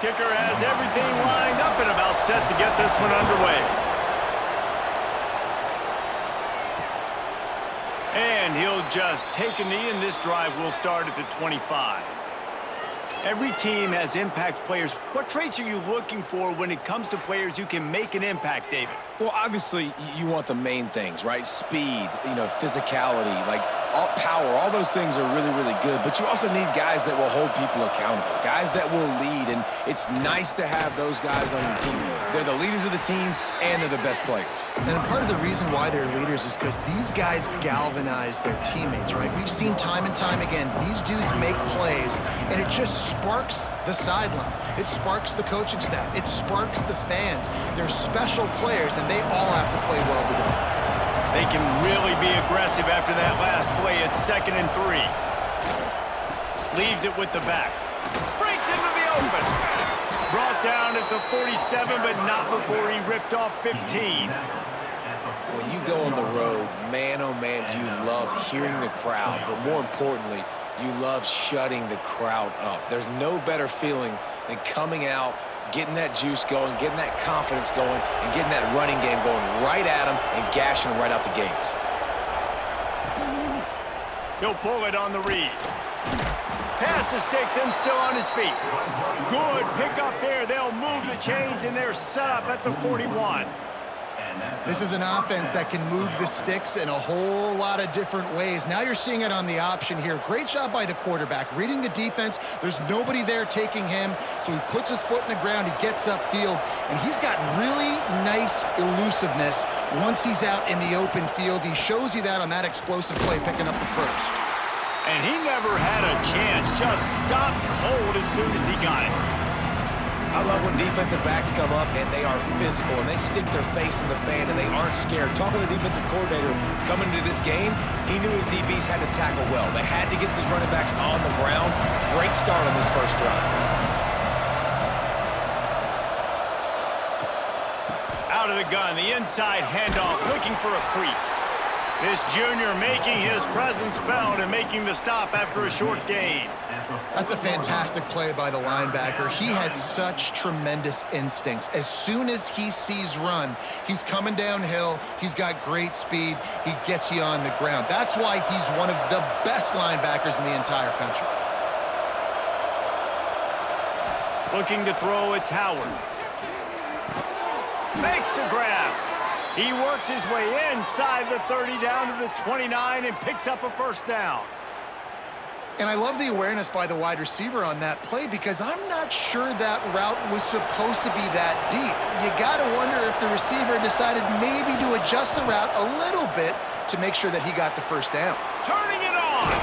Kicker has everything lined up and about set to get this one underway. And he'll just take a knee, and this drive will start at the 25. Every team has impact players. What traits are you looking for when it comes to players who can make an impact, David? Well, obviously, you want the main things, right? Speed, physicality, all power. All those things are really, really good. But you also need guys that will hold people accountable, guys that will lead. And it's nice to have those guys on your team. They're the leaders of the team, and they're the best players. And part of the reason why they're leaders is because these guys galvanize their teammates, right? We've seen time and time again, these dudes make plays, and it just sparks the sideline. It sparks the coaching staff. It sparks the fans. They're special players, and they all have to play well today. They can really be aggressive after that last play. It's 2nd and 3. Leaves it with the back. Breaks into the open. Brought down at the 47, but not before he ripped off 15. When you go on the road, man, oh man, do you love hearing the crowd. But more importantly, you love shutting the crowd up. There's no better feeling than coming out, getting that juice going, getting that confidence going, and getting that running game going right at them and gashing them right out the gates. He'll pull it on the read. Pass the sticks and still on his feet. Good pick up there. They'll move the chains, and they're set up at the 41. This is an offense that can move the sticks in a whole lot of different ways. Now you're seeing it on the option here. Great job by the quarterback. Reading the defense, there's nobody there taking him, so he puts his foot in the ground, he gets upfield, and he's got really nice elusiveness once he's out in the open field. He shows you that on that explosive play, picking up the first. And he never had a chance, just stopped cold as soon as he got it. I love when defensive backs come up and they are physical and they stick their face in the fan and they aren't scared. Talking to the defensive coordinator coming into this game, he knew his DBs had to tackle well. They had to get these running backs on the ground. Great start on this first drive. Out of the gun, the inside handoff, looking for a crease. This junior making his presence felt and making the stop after a short gain. That's a fantastic play by the linebacker. He has such tremendous instincts. As soon as he sees run, he's coming downhill. He's got great speed. He gets you on the ground. That's why he's one of the best linebackers in the entire country. Looking to throw, it's Howard. Makes the grab. He works his way inside the 30 down to the 29 and picks up a first down. And I love the awareness by the wide receiver on that play because I'm not sure that route was supposed to be that deep. You got to wonder if the receiver decided maybe to adjust the route a little bit to make sure that he got the first down. Turning it on.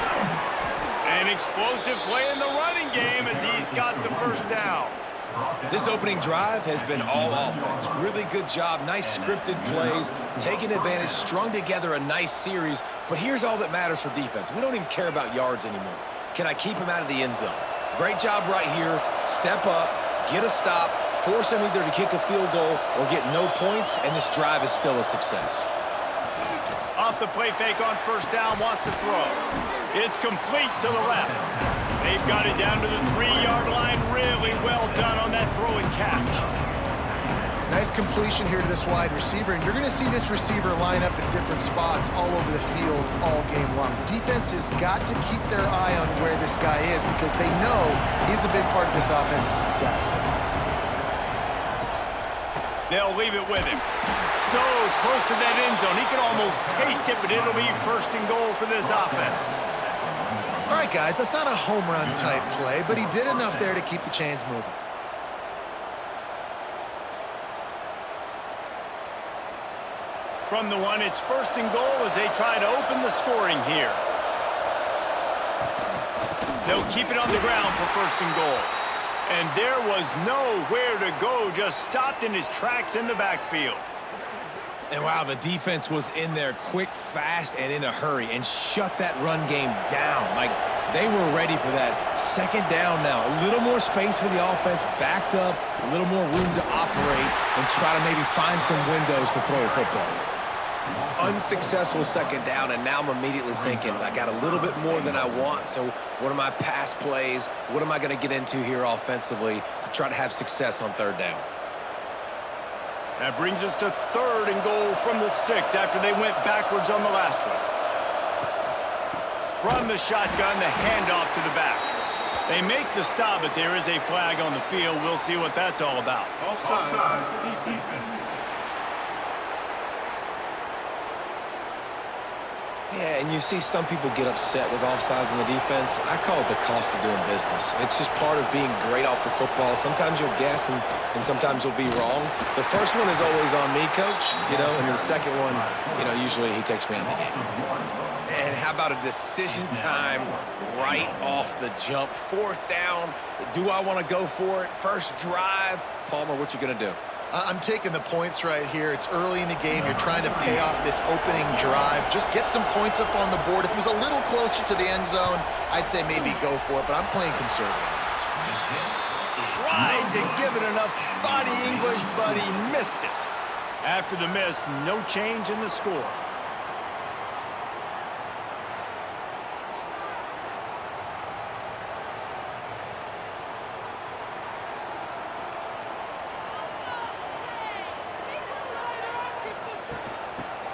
An explosive play in the running game as he's got the first down. This opening drive has been all offense. Really good job, nice scripted plays, taking advantage, strung together a nice series. But here's all that matters for defense. We don't even care about yards anymore. Can I keep him out of the end zone? Great job right here. Step up, get a stop, force him either to kick a field goal or get no points, and this drive is still a success. Off the play fake on first down, wants to throw. It's complete to the left. They've got it down to the 3-yard line. Really well done on that throw and catch. Nice completion here to this wide receiver, and you're going to see this receiver line up in different spots all over the field all game long. Defense has got to keep their eye on where this guy is because they know he's a big part of this offense's success. They'll leave it with him. So close to that end zone. He can almost taste it, but it'll be 1st and goal for this offense. All right, guys, that's not a home run type play, but he did enough there to keep the chains moving. From the one, it's 1st and goal as they try to open the scoring here. They'll keep it on the ground for 1st and goal. And there was nowhere to go, just stopped in his tracks in the backfield. And wow, the defense was in there quick, fast, and in a hurry and shut that run game down. Like, they were ready for that. 2nd down now. A little more space for the offense, backed up, a little more room to operate and try to maybe find some windows to throw a football. Unsuccessful second down, and now I'm immediately thinking, I got a little bit more than I want, so what are my pass plays? What am I going to get into here offensively to try to have success on third down? That brings us to 3rd and goal from the 6 after they went backwards on the last one. From the shotgun, the handoff to the back. They make the stop, but there is a flag on the field. We'll see what that's all about. Offside. Defense. Yeah, and you see some people get upset with offsides on the defense. I call it the cost of doing business. It's just part of being great off the football. Sometimes you'll guess, and sometimes you'll be wrong. The first one is always on me, Coach, and the second one, usually he takes me out of the game. And how about a decision time right off the jump? 4th down. Do I want to go for it? First drive. Palmer, what you going to do? I'm taking the points right here. It's early in the game. You're trying to pay off this opening drive. Just get some points up on the board. If it was a little closer to the end zone, I'd say maybe go for it, but I'm playing conservative on this one. Tried to give it enough body English, but he missed it. After the miss, no change in the score.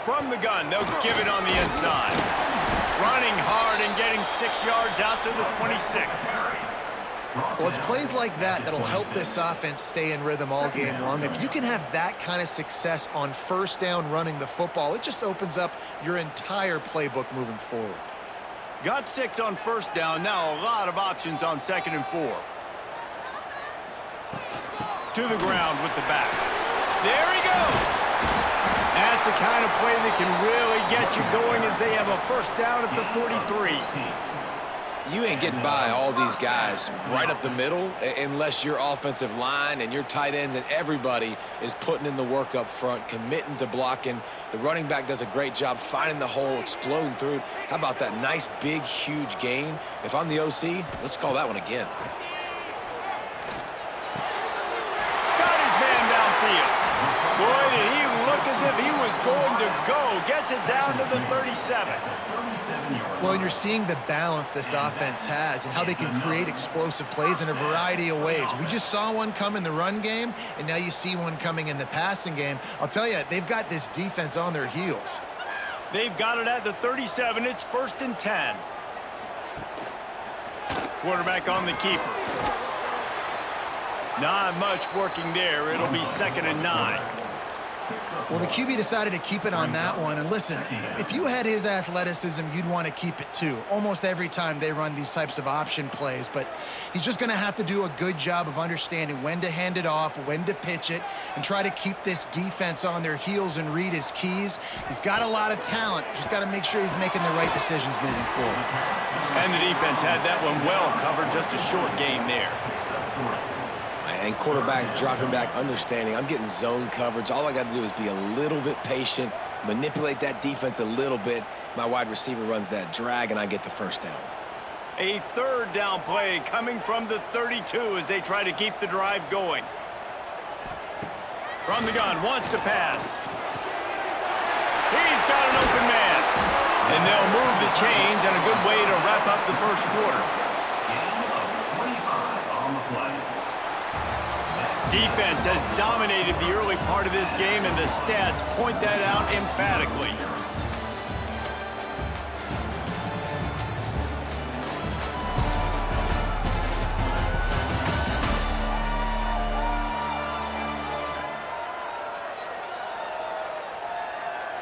From the gun, they'll give it on the inside. Running hard and getting 6 yards out to the 26. Well, it's plays like that that'll help this offense stay in rhythm all game long. If you can have that kind of success on 1st down running the football, it just opens up your entire playbook moving forward. Got 6 on 1st down. Now a lot of options on 2nd and 4. To the ground with the back. There he goes. That's the kind of play that can really get you going as they have a 1st down at the 43. You ain't getting by all these guys right up the middle unless your offensive line and your tight ends and everybody is putting in the work up front, committing to blocking. The running back does a great job finding the hole, exploding through it. How about that nice, big, huge gain? If I'm the OC, let's call that one again. Got his man downfield. Boy, did he look as if he was going to go. Gets it down to the 37. Well, and you're seeing the balance this offense has and how they can create explosive plays in a variety of ways. We just saw one come in the run game, and now you see one coming in the passing game. I'll tell you, they've got this defense on their heels. They've got it at the 37. It's 1st and 10. Quarterback on the keeper. Not much working there. It'll be 2nd and 9. Well, the QB decided to keep it on that one. And listen, if you had his athleticism, you'd want to keep it too. Almost every time they run these types of option plays. But he's just going to have to do a good job of understanding when to hand it off, when to pitch it, and try to keep this defense on their heels and read his keys. He's got a lot of talent. Just got to make sure he's making the right decisions moving forward. And the defense had that one well covered. Just a short game there. And quarterback dropping back, understanding I'm getting zone coverage. All I got to do is be a little bit patient, manipulate that defense a little bit. My wide receiver runs that drag, and I get the 1st down. A 3rd down play coming from the 32 as they try to keep the drive going. From the gun, wants to pass. He's got an open man. And they'll move the chains, and a good way to wrap up the 1st quarter. Defense has dominated the early part of this game, and the stats point that out emphatically.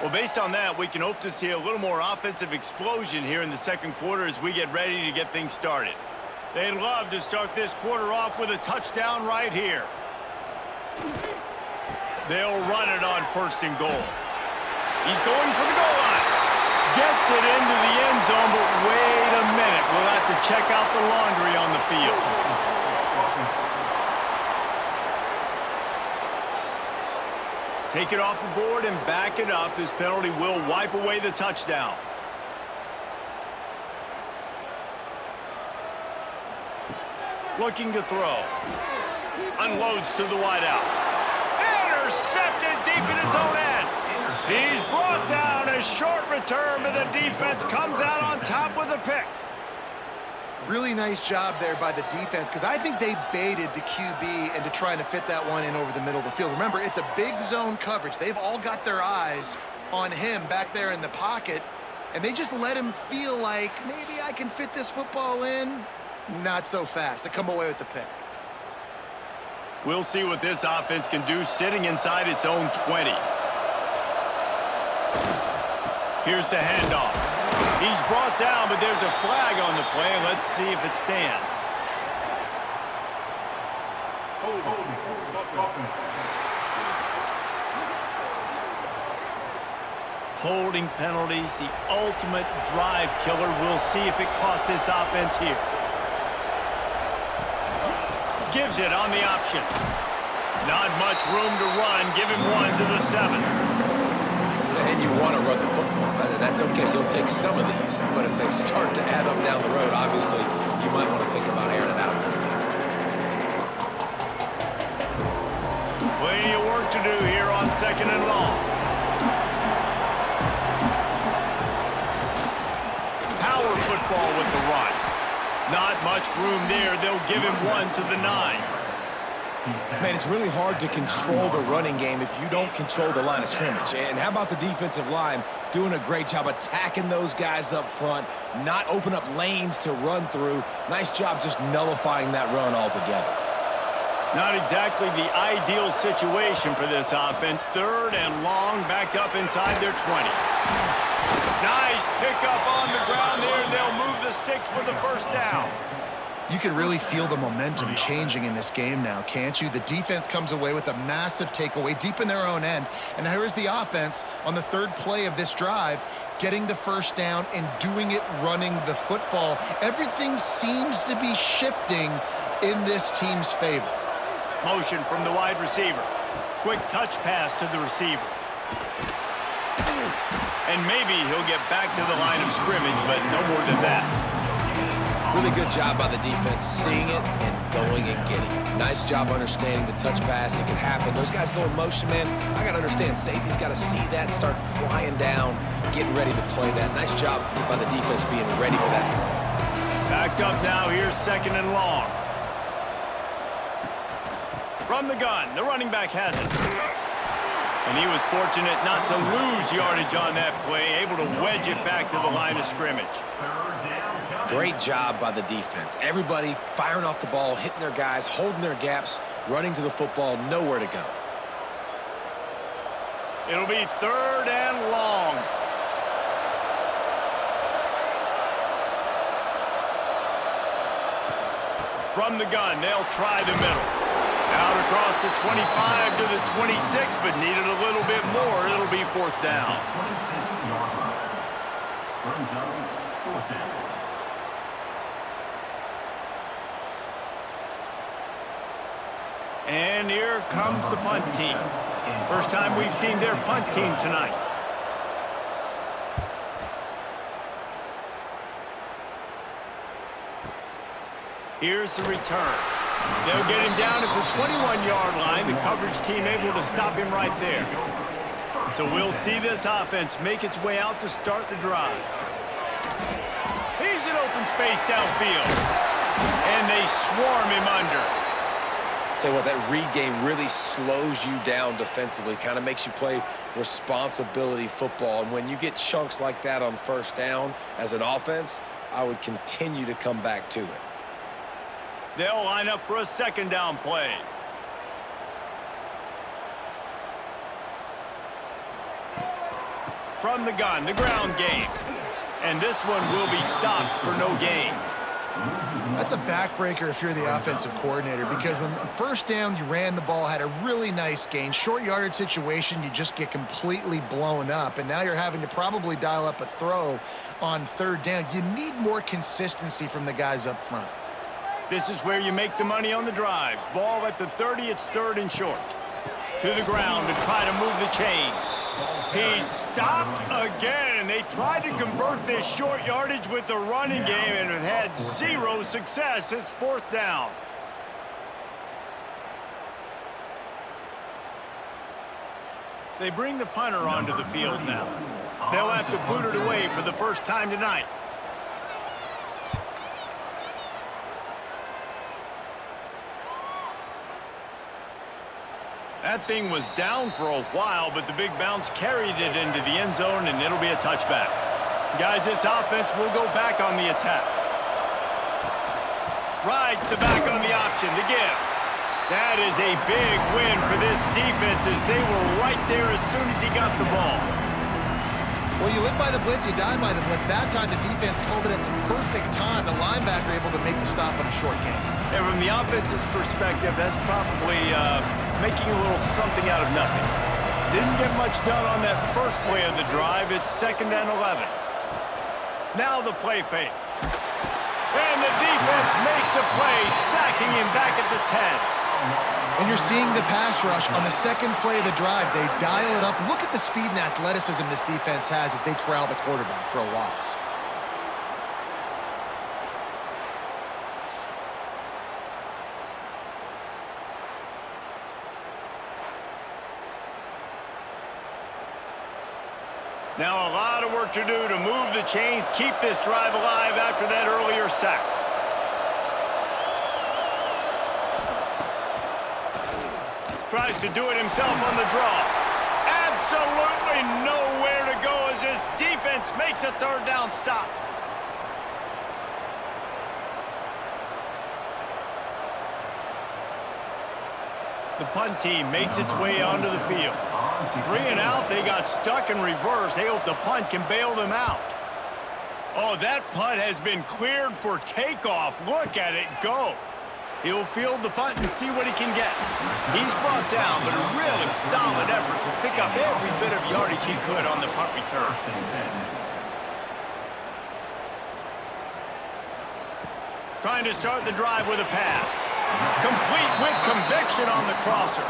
Well, based on that, we can hope to see a little more offensive explosion here in the 2nd quarter as we get ready to get things started. They'd love to start this quarter off with a touchdown right here. They'll run it on 1st and goal. He's going for the goal line. Gets it into the end zone, but wait a minute. We'll have to check out the laundry on the field. Take it off the board and back it up. This penalty will wipe away the touchdown. Looking to throw. Unloads to the wideout. Intercepted deep in his own end. He's brought down. A short return, but the defense comes out on top with a pick. Really nice job there by the defense, because I think they baited the QB into trying to fit that one in over the middle of the field. Remember, it's a big zone coverage. They've all got their eyes on him back there in the pocket, and they just let him feel like, maybe I can fit this football in. Not so fast. They come away with the pick. We'll see what this offense can do sitting inside its own 20. Here's the handoff. He's brought down, but there's a flag on the play. Let's see if it stands. Holding penalties, the ultimate drive killer. We'll see if it costs this offense here. Gives it on the option. Not much room to run. Give him one to the 7. And you want to run the football. That's okay. You'll take some of these. But if they start to add up down the road, obviously, you might want to think about airing it out a little bit. Plenty of work to do here on 2nd and long. Power football with the run. Not much room there. They'll give him one to the 9. Man, it's really hard to control the running game if you don't control the line of scrimmage. And how about the defensive line doing a great job attacking those guys up front, not open up lanes to run through. Nice job just nullifying that run altogether. Not exactly the ideal situation for this offense. 3rd and long, backed up inside their 20. Nice pickup on the ground there. They'll move the sticks for the 1st down. You can really feel the momentum changing in this game now, can't you? The defense comes away with a massive takeaway deep in their own end. And here's the offense on the 3rd play of this drive, getting the 1st down and doing it running the football. Everything seems to be shifting in this team's favor. Motion from the wide receiver. Quick touch pass to the receiver. And maybe he'll get back to the line of scrimmage, but no more than that. Really good job by the defense, seeing it and going and getting it. Nice job understanding the touch pass. It can happen. Those guys go in motion, man. I got to understand, safety's got to see that, start flying down, getting ready to play that. Nice job by the defense being ready for that play. Backed up now. Here's 2nd and long. From the gun, the running back has it. And he was fortunate not to lose yardage on that play, able to wedge it back to the line of scrimmage. Great job by the defense. Everybody firing off the ball, hitting their guys, holding their gaps, running to the football, nowhere to go. It'll be 3rd and long. From the gun, they'll try the middle. Out across the 25 to the 26, but needed a little bit more. It'll be 4th down. And here comes the punt team. First time we've seen their punt team tonight. Here's the return. They'll get him down at the 21-yard line. The coverage team able to stop him right there. So we'll see this offense make its way out to start the drive. He's in open space downfield. And they swarm him under. Tell you what, that read game really slows you down defensively, kind of makes you play responsibility football. And when you get chunks like that on 1st down as an offense, I would continue to come back to it. They'll line up for a 2nd down play. From the gun, the ground game. And this one will be stopped for no gain. That's a backbreaker if you're the offensive coordinator, because on 1st down, you ran the ball, had a really nice gain. Short yardage situation, you just get completely blown up, and now you're having to probably dial up a throw on 3rd down. You need more consistency from the guys up front. This is where you make the money on the drives. Ball at the 30, it's 3rd and short. To the ground to try to move the chains. He stopped again. They tried to convert this short yardage with the running game and have had 0 success. It's 4th down. They bring the punter onto the field now. They'll have to boot it away for the first time tonight. That thing was down for a while, but the big bounce carried it into the end zone, and it'll be a touchback. Guys, this offense will go back on the attack. Rides the back on the option, the give. That is a big win for this defense as they were right there as soon as he got the ball. Well, you live by the blitz, you die by the blitz. That time the defense called it at the perfect time. The linebacker able to make the stop on a short gain. And from the offense's perspective, that's probably making a little something out of nothing. Didn't get much done on that first play of the drive. It's 2nd and 11. Now the play fake. And the defense makes a play, sacking him back at the 10. And you're seeing the pass rush on the second play of the drive. They dial it up. Look at the speed and athleticism this defense has as they corral the quarterback for a loss. Now a lot of work to do to move the chains, keep this drive alive after that earlier sack. Tries to do it himself on the draw. Absolutely nowhere to go as this defense makes a 3rd down stop. The punt team makes its way onto the field. 3 and out, they got stuck in reverse. They hope the punt can bail them out. Oh, that punt has been cleared for takeoff. Look at it go. He'll field the punt and see what he can get. He's brought down, but a really solid effort to pick up every bit of yardage he could on the punt return. Trying to start the drive with a pass. Complete with conviction on the crosser.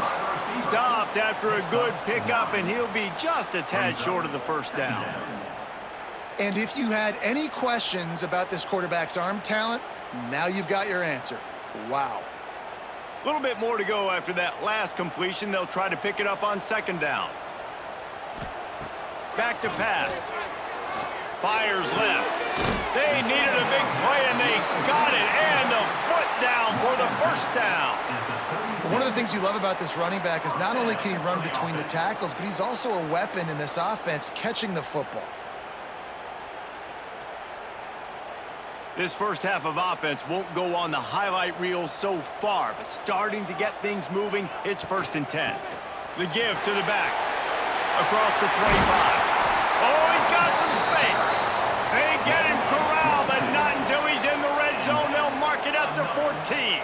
Stopped after a good pickup, and he'll be just a tad short of the 1st down. And if you had any questions about this quarterback's arm talent, now you've got your answer. Wow. A little bit more to go after that last completion. They'll try to pick it up on 2nd down. Back to pass. Fires left. They needed a big play, and they got it. And the foot down for the 1st down. One of the things you love about this running back is not only can he run between the tackles, but he's also a weapon in this offense catching the football. This first half of offense won't go on the highlight reel so far, but starting to get things moving, it's 1st and 10. The give to the back. Across the 25. Oh, he's got some space. They get him corralled, but not until he's in the red zone. They'll mark it at the 14.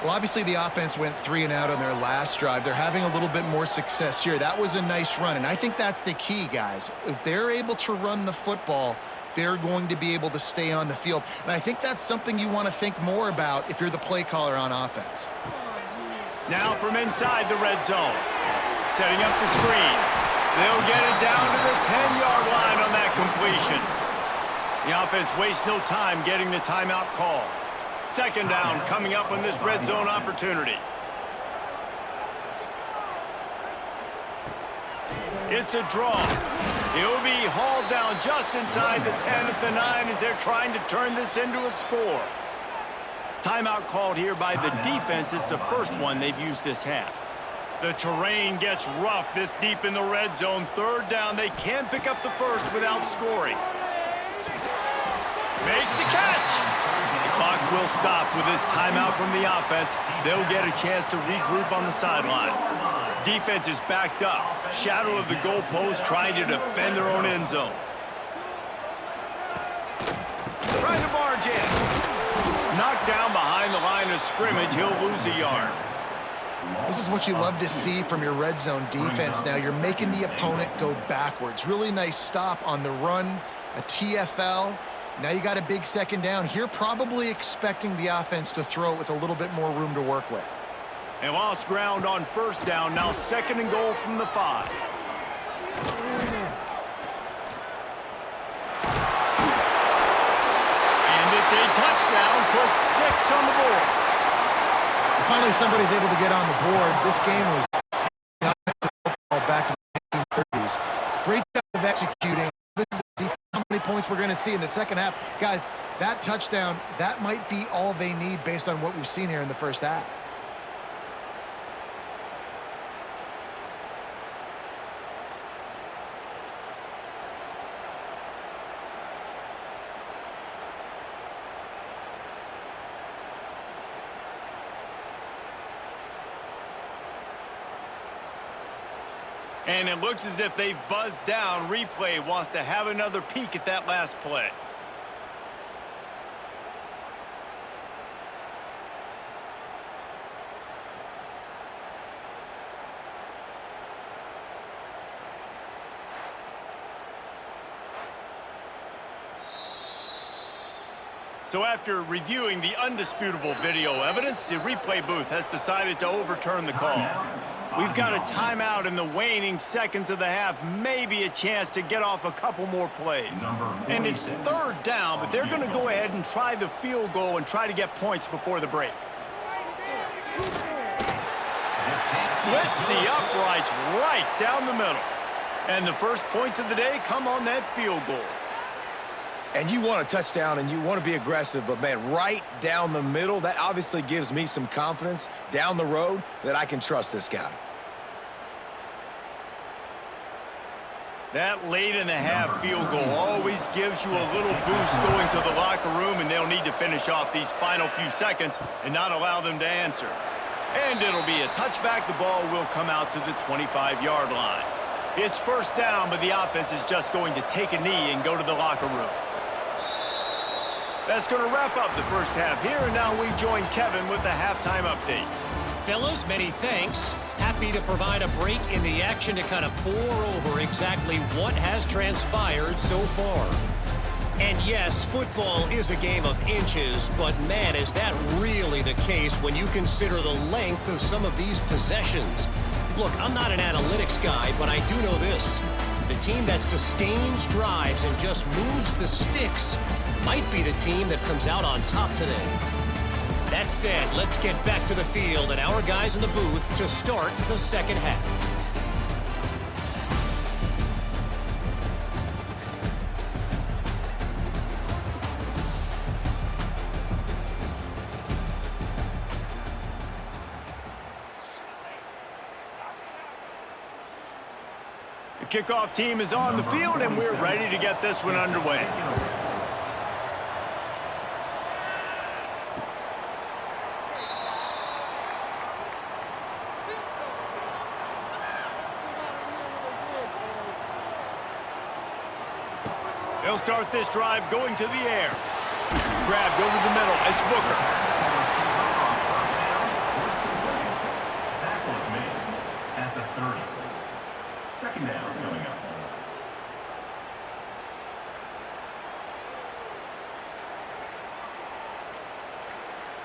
Well, obviously the offense went 3 and out on their last drive. They're having a little bit more success here. That was a nice run, and I think that's the key, guys. If they're able to run the football, they're going to be able to stay on the field. And I think that's something you want to think more about if you're the play caller on offense. Now from inside the red zone. Setting up the screen. They'll get it down to the 10-yard line on that completion. The offense wastes no time getting the timeout call. 2nd down coming up on this red zone opportunity. It's a draw. He'll be hauled down just inside the 10 at the 9 as they're trying to turn this into a score. Timeout called here by the defense. It's the first one they've used this half. The terrain gets rough this deep in the red zone. 3rd down. They can't pick up the first without scoring. Makes the catch. The clock will stop with this timeout from the offense. They'll get a chance to regroup on the sideline. Defense is backed up. Shadow of the goalpost trying to defend their own end zone. Trying to barge in. Knocked down behind the line of scrimmage. He'll lose a yard. This is what you love to see from your red zone defense now. You're making the opponent go backwards. Really nice stop on the run, a TFL. Now you got a big 2nd down. Here probably expecting the offense to throw it with a little bit more room to work with. They lost ground on 1st down. Now 2nd and goal from the 5. And it's a touchdown. Puts 6 on the board. Finally, somebody's able to get on the board. This game was football many points we're going to see in the second half. Guys, that touchdown, that might be all they need based on what we've seen here in the first half. And it looks as if they've buzzed down. Replay wants to have another peek at that last play. So after reviewing the undisputable video evidence, the replay booth has decided to overturn the call. We've got a timeout in the waning seconds of the half, maybe a chance to get off a couple more plays. And it's third down, but they're going to go ahead and try the field goal and try to get points before the break. Splits the uprights right down the middle. And the first points of the day come on that field goal. And you want a touchdown and you want to be aggressive, but man, right down the middle, that obviously gives me some confidence down the road that I can trust this guy. That late in the half field goal always gives you a little boost going to the locker room, and they'll need to finish off these final few seconds and not allow them to answer. And it'll be a touchback. The ball will come out to the 25-yard line. It's first down, but the offense is just going to take a knee and go to the locker room. That's going to wrap up the first half here, and now we join Kevin with the halftime update. Fellas, many thanks. Happy to provide a break in the action to kind of pour over exactly what has transpired so far. And yes, football is a game of inches, but man, is that really the case when you consider the length of some of these possessions. Look, I'm not an analytics guy, but I do know this. The team that sustains drives and just moves the sticks might be the team that comes out on top today. That said, let's get back to the field and our guys in the booth to start the second half. The kickoff team is on the field, and we're ready to get this one underway. They'll start this drive going to the air. Grabbed over the middle. It's Booker. Tackle is made at the 30. Second down coming up.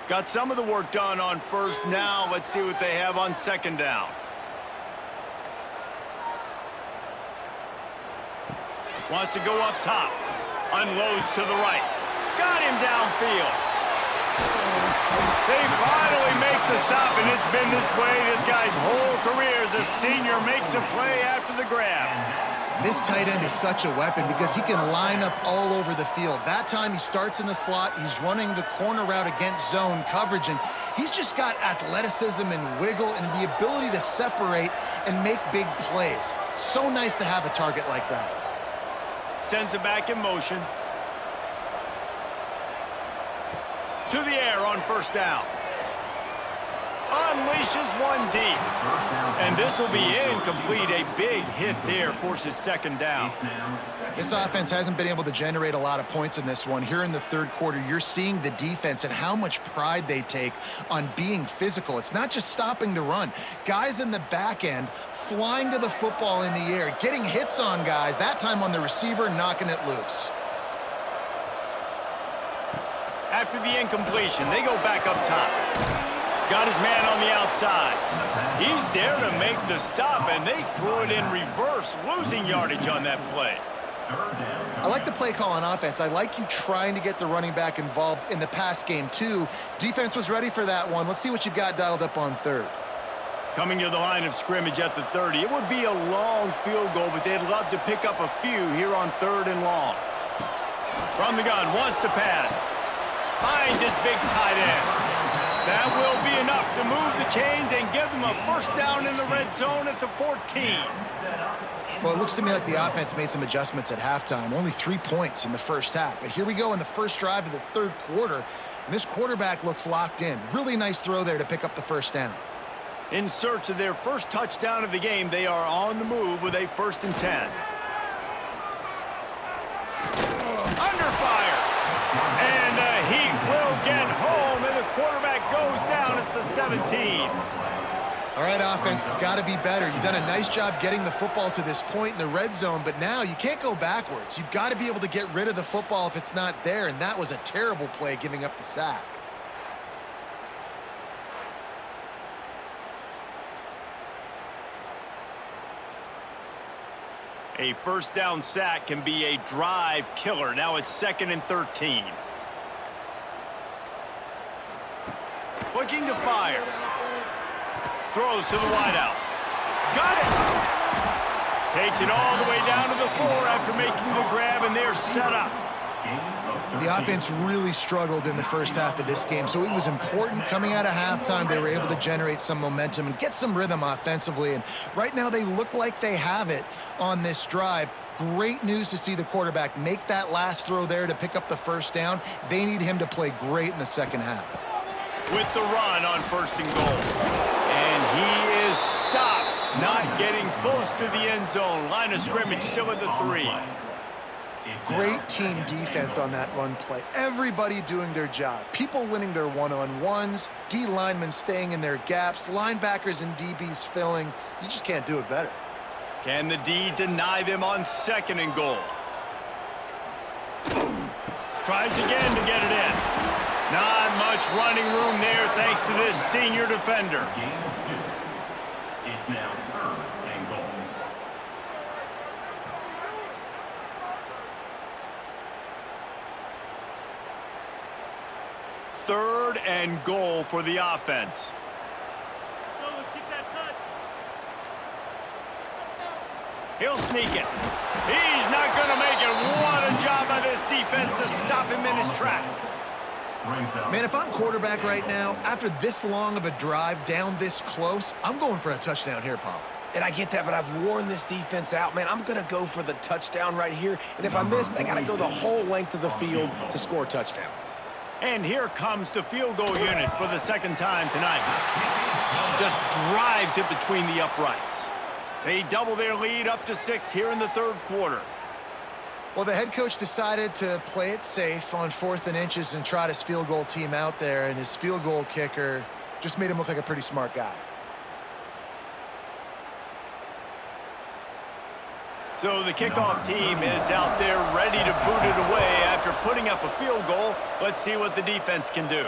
Got some of the work done on first. Now let's see what they have on second down. Wants to go up top. Unloads to the right. Got him downfield. They finally make the stop, and it's been this way this guy's whole career as a senior. Makes a play after the grab. This tight end is such a weapon because he can line up all over the field. That time he starts in the slot. He's running the corner route against zone coverage, and he's just got athleticism and wiggle and the ability to separate and make big plays. So nice to have a target like that. Sends it back in motion. To the air on first down. Unleashes one deep. And this will be incomplete. A big hit there forces second down. This offense hasn't been able to generate a lot of points in this one. Here in the third quarter, you're seeing the defense and how much pride they take on being physical. It's not just stopping the run. Guys in the back end flying to the football in the air, getting hits on guys, that time on the receiver, knocking it loose. After the incompletion, they go back up top. Got his man on the outside. He's there to make the stop, and they threw it in reverse, losing yardage on that play. I like the play call on offense. I like you trying to get the running back involved in the pass game, too. Defense was ready for that one. Let's see what you've got dialed up on third. Coming to the line of scrimmage at the 30. It would be a long field goal, but they'd love to pick up a few here on third and long. From the gun, wants to pass. Finds his big tight end. That will be enough to move the chains and give them a first down in the red zone at the 14. Well, it looks to me like the offense made some adjustments at halftime. Only 3 points in the first half. But here we go in the first drive of this third quarter. And this quarterback looks locked in. Really nice throw there to pick up the first down. In search of their first touchdown of the game, they are on the move with a 1st and 10. Under fire. And the Heat will get home, and the quarterback goes down at the 17. All right, offense, it's got to be better. You've done a nice job getting the football to this point in the red zone, but now you can't go backwards. You've got to be able to get rid of the football if it's not there, and that was a terrible play giving up the sack. A first down sack can be a drive killer. Now it's 2nd and 13. Looking to fire. Throws to the wideout. Got it! Takes it all the way down to the 4 after making the grab, and they're set up. The offense really struggled in the first half of this game, so it was important coming out of halftime. They were able to generate some momentum and get some rhythm offensively, and right now they look like they have it on this drive. Great news to see the quarterback make that last throw there to pick up the first down. They need him to play great in the second half. With the run on 1st and goal. And he is stopped, not getting close to the end zone. Line of scrimmage still at the 3. Great team defense on that run play. Everybody doing their job. People winning their one-on-ones, D linemen staying in their gaps, linebackers and DBs filling. You just can't do it better. Can the D deny them on 2nd and goal? Tries again to get it in. Not much running room there thanks to this senior defender. Game 2. It's now 3rd and goal. Third and goal for the offense. Let's get that touch. He'll sneak it. He's not going to make it. What a job by this defense to stop him in his tracks. Man, if I'm quarterback right now, after this long of a drive down this close, I'm going for a touchdown here, Paul. And I get that, but I've worn this defense out, man. I'm going to go for the touchdown right here. And if I miss, they got to go the whole length of the field to score a touchdown. And here comes the field goal unit for the 2nd time tonight. Just drives it between the uprights. They double their lead up to 6 here in the 3rd quarter. Well, the head coach decided to play it safe on 4th and inches and trot his field goal team out there, and his field goal kicker just made him look like a pretty smart guy. So the kickoff team is out there ready to boot it away after putting up a field goal. Let's see what the defense can do.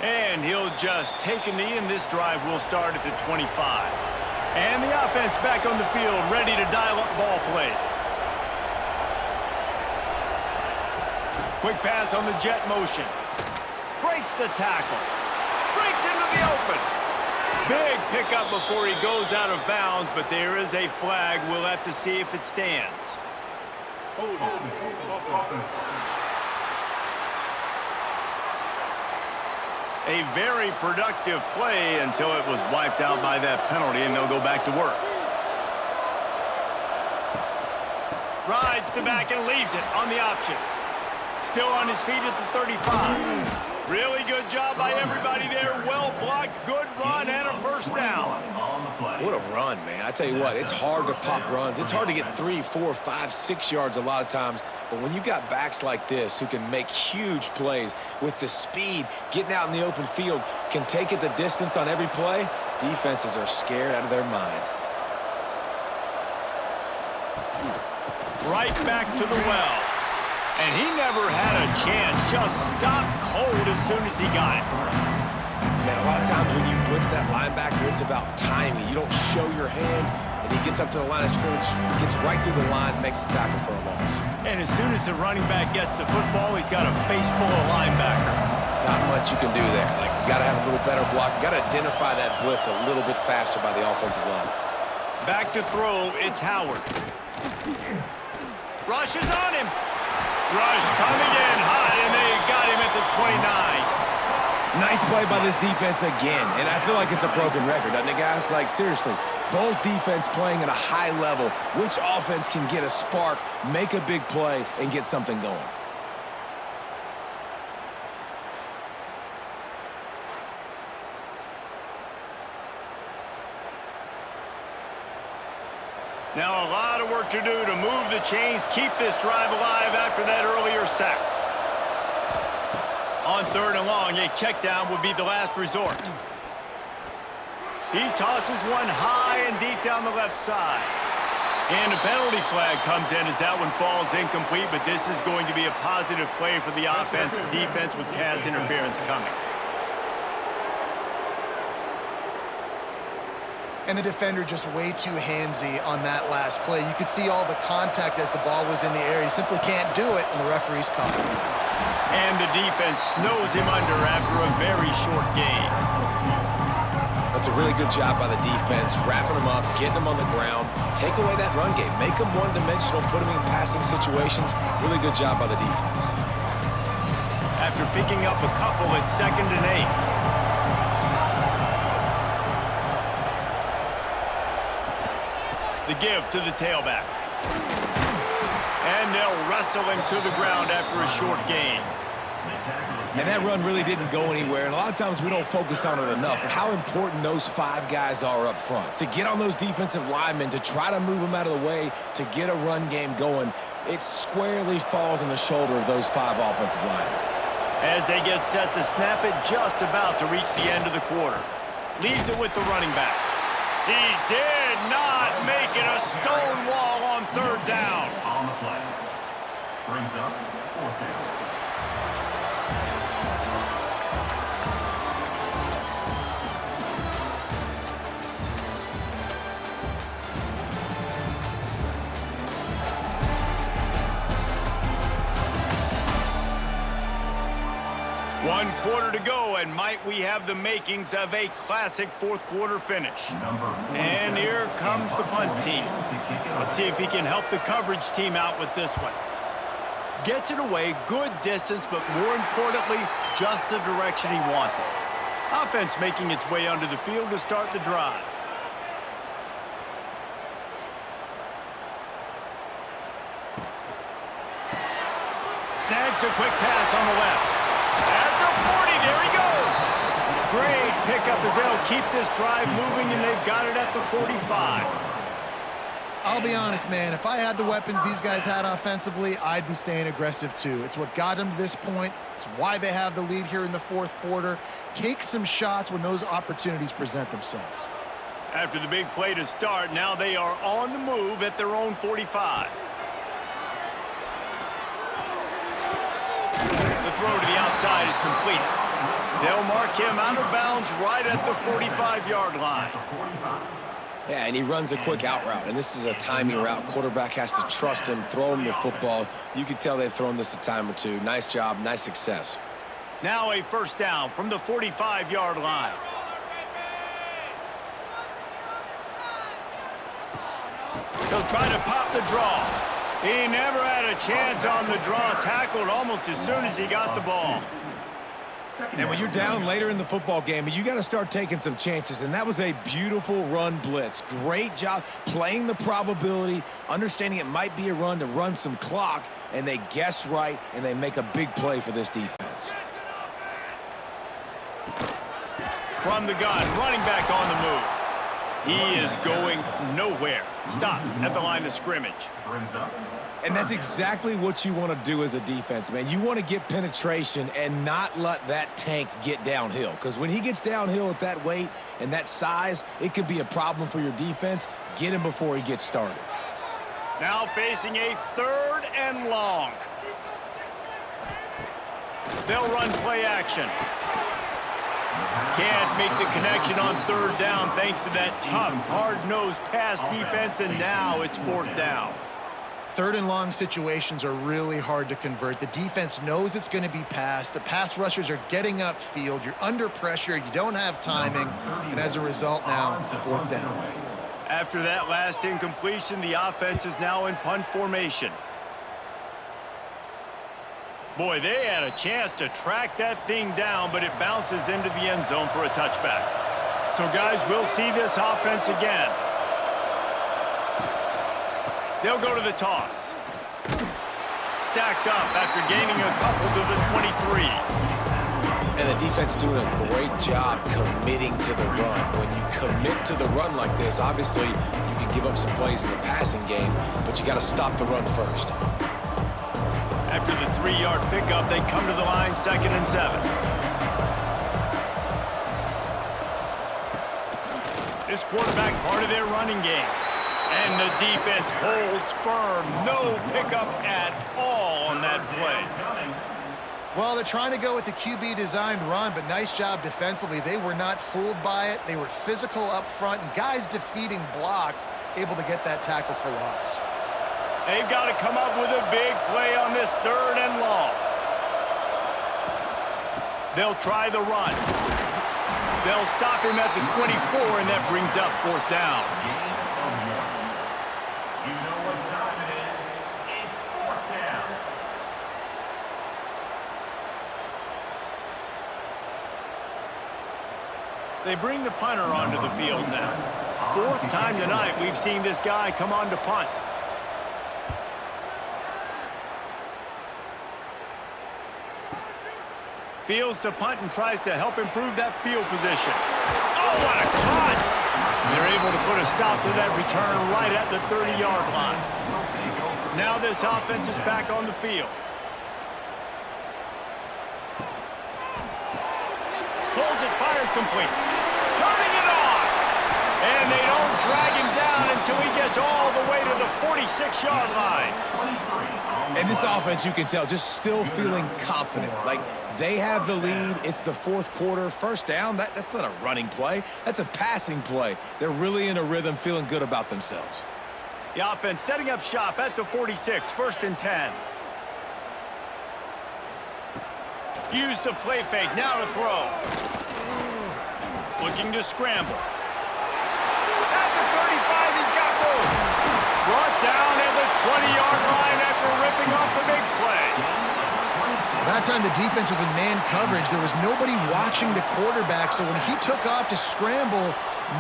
And he'll just take a knee, and this drive will start at the 25. And the offense back on the field, ready to dial up ball plays. Quick pass on the jet motion. Breaks the tackle. Breaks into the open. Big pickup before he goes out of bounds, but there is a flag. We'll have to see if it stands. A very productive play until it was wiped out by that penalty, and they'll go back to work. Rides the back and leaves it on the option. Still on his feet at the 35. Really good job by everybody there. Well blocked, good run, and a first down. What a run, man. I tell you what, it's hard to pop runs. It's hard to get 3, 4, 5, 6 yards a lot of times. But when you got backs like this who can make huge plays with the speed, getting out in the open field, can take it the distance on every play, defenses are scared out of their mind. Right back to the well. And he never had a chance. Just stopped cold as soon as he got it. Man, a lot of times when you blitz that linebacker, it's about timing. You don't show your hand, and he gets up to the line of scrimmage, gets right through the line, makes the tackle for a loss. And as soon as the running back gets the football, he's got a face full of linebacker. Not much you can do there. Like, you got to have a little better block. You got to identify that blitz a little bit faster by the offensive line. Back to throw, it's Howard. Rushes on him. Rush coming in hot, and they got him at the 29. Nice play by this defense again, and I feel like it's a broken record, doesn't it, guys? Like, seriously, both defense playing at a high level. Which offense can get a spark, make a big play, and get something going? Now a lot of work to do to move the chains, keep this drive alive after that earlier sack. On 3rd and long, a check down would be the last resort. He tosses one high and deep down the left side. And a penalty flag comes in as that one falls incomplete, but this is going to be a positive play for the offense. Defense with pass interference coming. And the defender just way too handsy on that last play. You could see all the contact as the ball was in the air. He simply can't do it, and the referee's caught him. And the defense snows him under after a very short game. That's a really good job by the defense, wrapping them up, getting them on the ground, take away that run game, make them one-dimensional, put them in passing situations. Really good job by the defense. After picking up a couple at 2nd and 8. The give to the tailback. And they'll wrestle him to the ground after a short gain. And that run really didn't go anywhere, and a lot of times we don't focus on it enough, but how important those 5 guys are up front. To get on those defensive linemen, to try to move them out of the way, to get a run game going, it squarely falls on the shoulder of those 5 offensive linemen. As they get set to snap it, just about to reach the end of the quarter. Leaves it with the running back. He did not make it a stone wall on 3rd down. On the play. Brings up 4th down. One quarter to go, and might we have the makings of a classic 4th quarter finish. And here comes the punt team. Let's see if he can help the coverage team out with this one. Gets it away, good distance, but more importantly, just the direction he wanted. Offense making its way onto the field to start the drive. Snags a quick pass on the left. At the 40, there he goes. Great pickup as they'll keep this drive moving, and they've got it at the 45. I'll be honest, man, if I had the weapons these guys had offensively, I'd be staying aggressive too. It's what got them to this point. It's why they have the lead here in the 4th quarter. Take some shots when those opportunities present themselves. After the big play to start, now they are on the move at their own 45. The throw to the outside is completed. They'll mark him out of bounds right at the 45-yard line. Yeah, and he runs a quick out route, and this is a timing route. Quarterback has to trust him, throw him the football. You can tell they've thrown this a time or two. Nice job, nice success. Now a 1st down from the 45-yard line. He'll try to pop the draw. He never had a chance on the draw, tackled almost as soon as he got the ball. And when you're down later in the football game, you got to start taking some chances, and that was a beautiful run blitz. Great job playing the probability, understanding it might be a run to run some clock, and they guess right, and they make a big play for this defense. From the gun, running back on the move. He is going nowhere. Stop at the line of scrimmage. And that's exactly what you want to do as a defense, man. You want to get penetration and not let that tank get downhill. Because when he gets downhill at that weight and that size, it could be a problem for your defense. Get him before he gets started. Now facing a 3rd and long. They'll run play action. Can't make the connection on 3rd down thanks to that tough, hard-nosed pass defense, and now it's 4th down. 3rd and long situations are really hard to convert. The defense knows it's going to be passed. The pass rushers are getting upfield. You're under pressure. You don't have timing. And as a result now, 4th down. After that last incompletion, the offense is now in punt formation. Boy, they had a chance to track that thing down, but it bounces into the end zone for a touchback. So, guys, we'll see this offense again. They'll go to the toss. Stacked up after gaining a couple to the 23. And the defense doing a great job committing to the run. When you commit to the run like this, obviously you can give up some plays in the passing game, but you got to stop the run first. After the 3-yard pickup, they come to the line, 2nd and 7. This quarterback part of their running game. And the defense holds firm. No pickup at all on that play. Well, they're trying to go with the QB-designed run, but nice job defensively. They were not fooled by it. They were physical up front, and guys defeating blocks, able to get that tackle for loss. They've got to come up with a big play on this 3rd and long. They'll try the run. They'll stop him at the 24, and that brings up 4th down. You know what time it is. It's 4th down. They bring the punter onto the field now. 4th time tonight we've seen this guy come on to punt. Fields to punt and tries to help improve that field position. Oh, what a cut! They're able to put a stop to that return right at the 30-yard line. Now this offense is back on the field. Pulls it, fired complete. Turning it on! And they don't drag him down until he gets all the way to the 46-yard line. And this offense, you can tell, just still feeling confident. Like, they have the lead. It's the 4th quarter. 1st down, that's not a running play. That's a passing play. They're really in a rhythm, feeling good about themselves. The offense setting up shop at the 46, 1st and 10. Use the play fake, now to throw. Looking to scramble. At the 35, he's got room. Brought down at the 20-yard line after ripping off the big play. That time the defense was in man coverage. There was nobody watching the quarterback, so when he took off to scramble,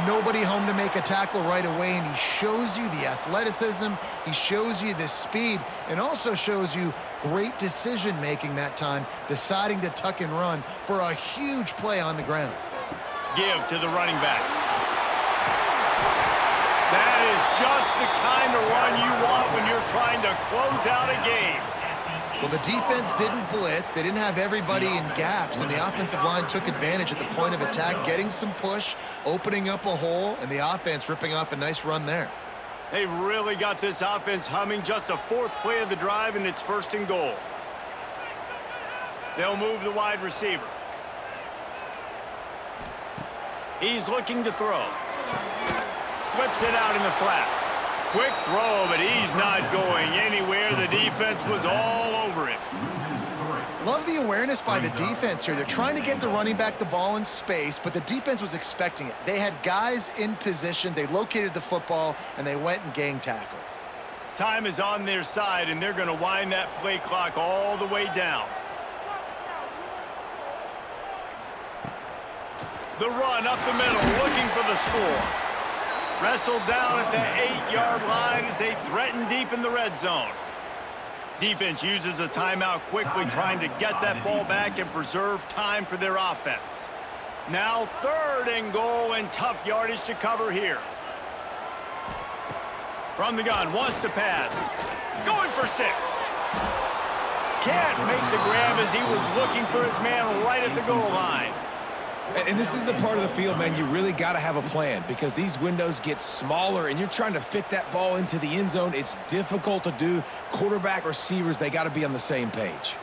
nobody home to make a tackle right away, and he shows you the athleticism, he shows you the speed, and also shows you great decision-making that time, deciding to tuck and run for a huge play on the ground. Give to the running back. That is just the kind of run you want when you're trying to close out a game. Well, the defense didn't blitz. They didn't have everybody in gaps, and the offensive line took advantage at the point of attack, getting some push, opening up a hole, and the offense ripping off a nice run there. They've really got this offense humming. Just the 4th play of the drive, and it's 1st and goal. They'll move the wide receiver. He's looking to throw. Flips it out in the flat. Quick throw, but he's not going anywhere. The defense was all over him. Love the awareness by the defense here. They're trying to get the running back the ball in space, but the defense was expecting it. They had guys in position. They located the football, and they went and gang tackled. Time is on their side, and they're going to wind that play clock all the way down. The run up the middle, looking for the score. Wrestled down at the 8-yard line as they threaten deep in the red zone. Defense uses a timeout quickly, trying to get that ball back and preserve time for their offense. Now 3rd and goal, and tough yardage to cover here. From the gun, wants to pass. Going for 6. Can't make the grab as he was looking for his man right at the goal line. And this is the part of the field, man, you really got to have a plan because these windows get smaller and you're trying to fit that ball into the end zone. It's difficult to do. Quarterback, receivers, they got to be on the same page.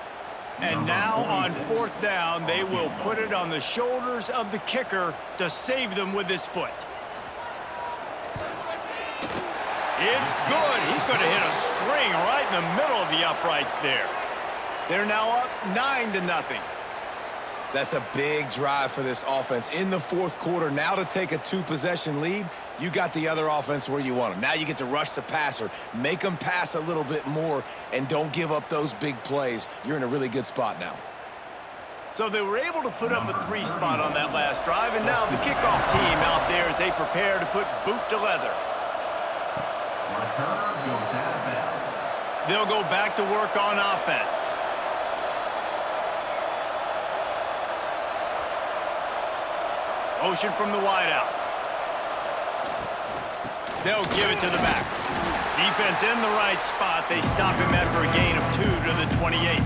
And now on 4th down, they will put it on the shoulders of the kicker to save them with his foot. It's good. He could have hit a string right in the middle of the uprights there. They're now up 9-0. That's a big drive for this offense in the fourth quarter. Now to take a two-possession lead, you got the other offense where you want them. Now you get to rush the passer, make them pass a little bit more, and don't give up those big plays. You're in a really good spot now. So they were able to put up a 3 spot on that last drive, and now the kickoff team out there as they prepare to put boot to leather. Return goes out of bounds. They'll go back to work on offense. Motion from the wideout. They'll give it to the back. Defense in the right spot. They stop him after a gain of 2 to the 28.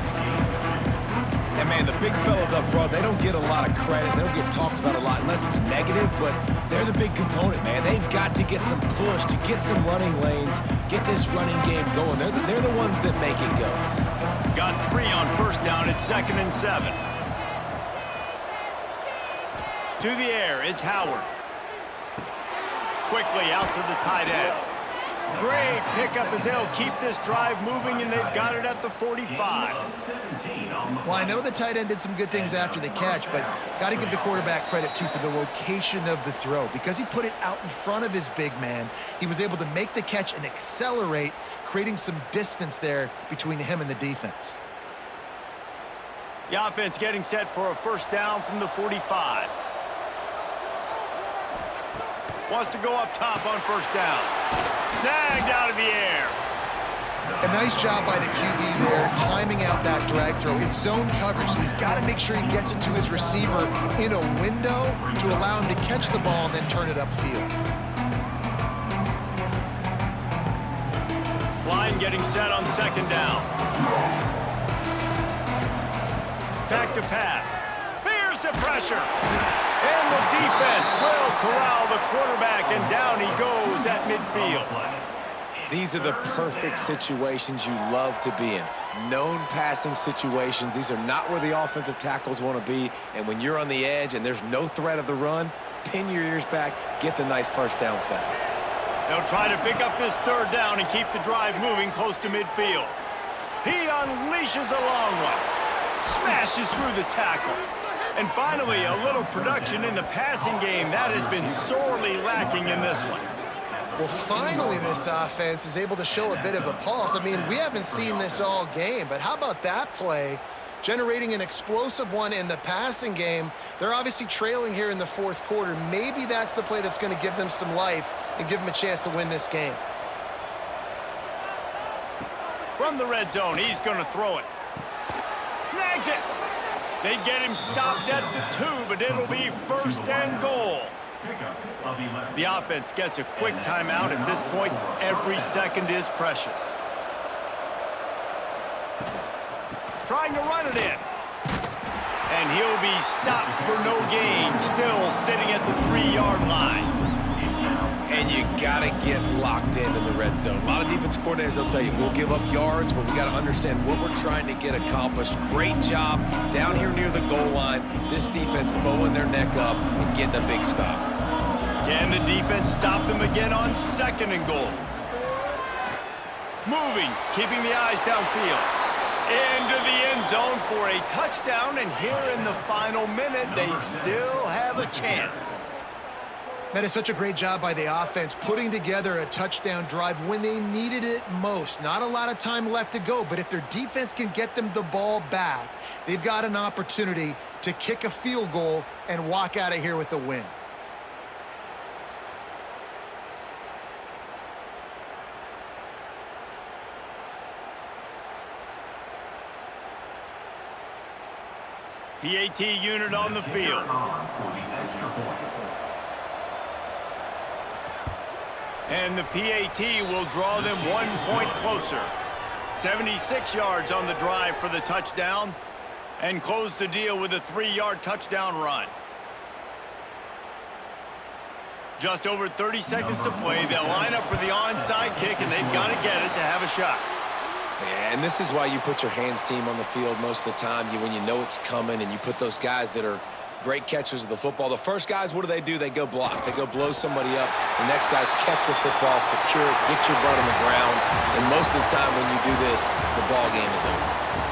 And, man, the big fellas up front, they don't get a lot of credit. They don't get talked about a lot unless it's negative, but they're the big component, man. They've got to get some push, to get some running lanes, get this running game going. They're the ones that make it go. Got 3 on first down at 2nd and 7. To the air, it's Howard. Quickly out to the tight end. Great pickup as they'll keep this drive moving, and they've got it at the 45. Well, I know the tight end did some good things after the catch, but got to give the quarterback credit, too, for the location of the throw. Because he put it out in front of his big man, he was able to make the catch and accelerate, creating some distance there between him and the defense. The offense getting set for a first down from the 45. Wants to go up top on first down. Snagged out of the air. A nice job by the QB there, timing out that drag throw. It's zone coverage, so he's got to make sure he gets it to his receiver in a window to allow him to catch the ball and then turn it upfield. Line getting set on second down. Back to pass. Here's the pressure. And the defense will corral the quarterback, and down he goes at midfield. These are the perfect situations you love to be in. Known passing situations. These are not where the offensive tackles want to be. And when you're on the edge and there's no threat of the run, pin your ears back, get the nice first down sack. They'll try to pick up this third down and keep the drive moving close to midfield. He unleashes a long one. Smashes through the tackle. And finally, a little production in the passing game. That has been sorely lacking in this one. Well, finally, this offense is able to show a bit of a pulse. I mean, we haven't seen this all game, but how about that play? Generating an explosive one in the passing game. They're obviously trailing here in the fourth quarter. Maybe that's the play that's going to give them some life and give them a chance to win this game. From the red zone, he's going to throw it. Snags it. They get him stopped at the 2, but it'll be first and goal. The offense gets a quick timeout. At this point, every second is precious. Trying to run it in. And he'll be stopped for no gain, still sitting at the 3-yard line. And you got to get locked in the red zone. A lot of defense coordinators, they'll tell you, we'll give up yards, but we got to understand what we're trying to get accomplished. Great job down here near the goal line. This defense bowing their neck up and getting a big stop. Can the defense stop them again on second and goal? Moving, keeping the eyes downfield. Into the end zone for a touchdown, and here in the final minute, they still have a chance. That is such a great job by the offense, putting together a touchdown drive when they needed it most. Not a lot of time left to go, but if their defense can get them the ball back, they've got an opportunity to kick a field goal and walk out of here with a win. PAT unit on the field. And the PAT will draw them 1 point closer. 76 yards on the drive for the touchdown, and close the deal with a 3-yard touchdown run. Just over 30 seconds to play. They'll line up for the onside kick, and they've got to get it to have a shot. Yeah, and this is why you put your hands team on the field most of the time. When you know it's coming, and you put those guys that are great catchers of the football. The first guys, what do? They go block. They go blow somebody up. The next guys catch the football, secure it, get your butt on the ground. And most of the time when you do this, the ball game is over.